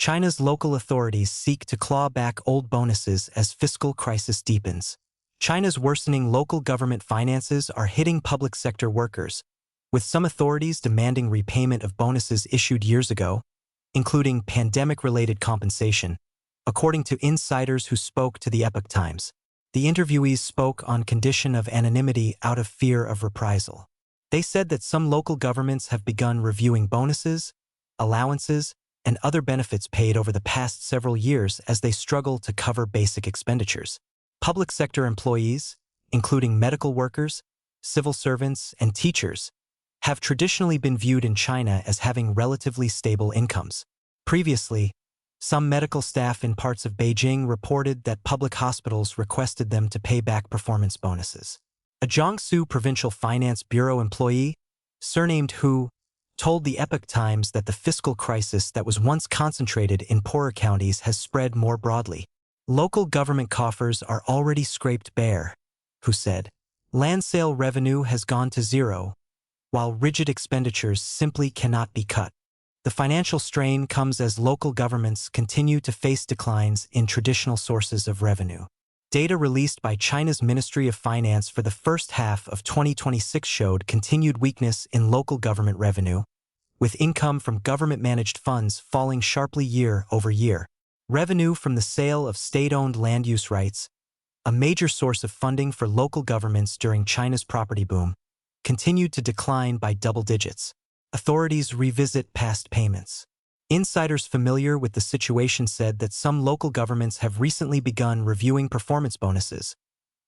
China's local authorities seek to claw back old bonuses as fiscal crisis deepens. China's worsening local government finances are hitting public sector workers, with some authorities demanding repayment of bonuses issued years ago, including pandemic-related compensation, according to insiders who spoke to the Epoch Times. The interviewees spoke on condition of anonymity out of fear of reprisal. They said that some local governments have begun reviewing bonuses, allowances, and other benefits paid over the past several years as they struggle to cover basic expenditures. Public sector employees, including medical workers, civil servants, and teachers, have traditionally been viewed in China as having relatively stable incomes. Previously, some medical staff in parts of Beijing reported that public hospitals requested them to pay back performance bonuses. A Jiangsu Provincial Finance Bureau employee, surnamed Hu, told the Epoch Times that the fiscal crisis that was once concentrated in poorer counties has spread more broadly. Local government coffers are already scraped bare, Hu said. Land sale revenue has gone to zero, while rigid expenditures simply cannot be cut. The financial strain comes as local governments continue to face declines in traditional sources of revenue. Data released by China's Ministry of Finance for the first half of 2026 showed continued weakness in local government revenue, with income from government-managed funds falling sharply year over year. Revenue from the sale of state-owned land use rights, a major source of funding for local governments during China's property boom, continued to decline by double digits. Authorities revisit past payments. Insiders familiar with the situation said that some local governments have recently begun reviewing performance bonuses,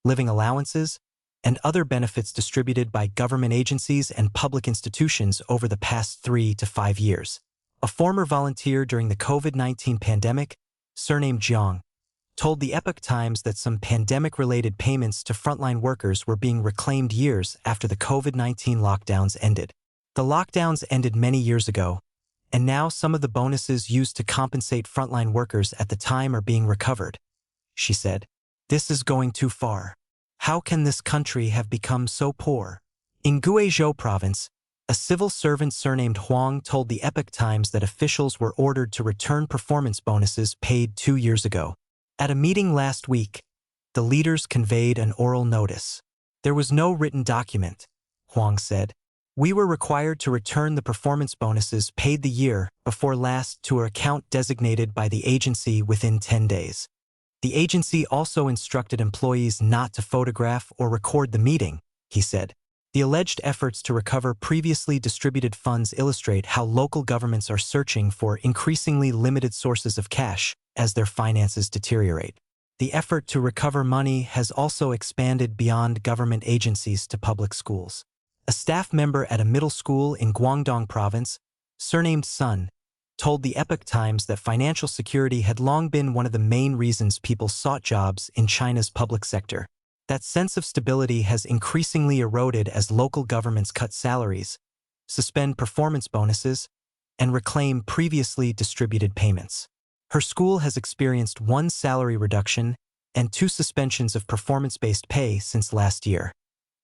living allowances, and other benefits distributed by government agencies and public institutions over the past 3 to 5 years. A former volunteer during the COVID-19 pandemic, surnamed Jiang, told the Epoch Times that some pandemic-related payments to frontline workers were being reclaimed years after the COVID-19 lockdowns ended. The lockdowns ended many years ago, and now some of the bonuses used to compensate frontline workers at the time are being recovered, she said. This is going too far. How can this country have become so poor? In Guizhou province, a civil servant surnamed Huang told the Epoch Times that officials were ordered to return performance bonuses paid 2 years ago. At a meeting last week, the leaders conveyed an oral notice. There was no written document, Huang said. We were required to return the performance bonuses paid the year before last to an account designated by the agency within 10 days. The agency also instructed employees not to photograph or record the meeting, he said. The alleged efforts to recover previously distributed funds illustrate how local governments are searching for increasingly limited sources of cash as their finances deteriorate. The effort to recover money has also expanded beyond government agencies to public schools. A staff member at a middle school in Guangdong province, surnamed Sun, told the Epoch Times that financial security had long been one of the main reasons people sought jobs in China's public sector. That sense of stability has increasingly eroded as local governments cut salaries, suspend performance bonuses, and reclaim previously distributed payments. Her school has experienced 1 salary reduction and 2 suspensions of performance-based pay since last year,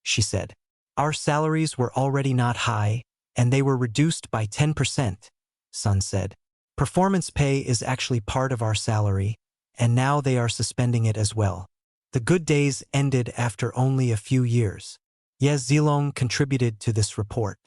she said. Our salaries were already not high, and they were reduced by 10%, Sun said. Performance pay is actually part of our salary, and now they are suspending it as well. The good days ended after only a few years. Ye Zilong contributed to this report.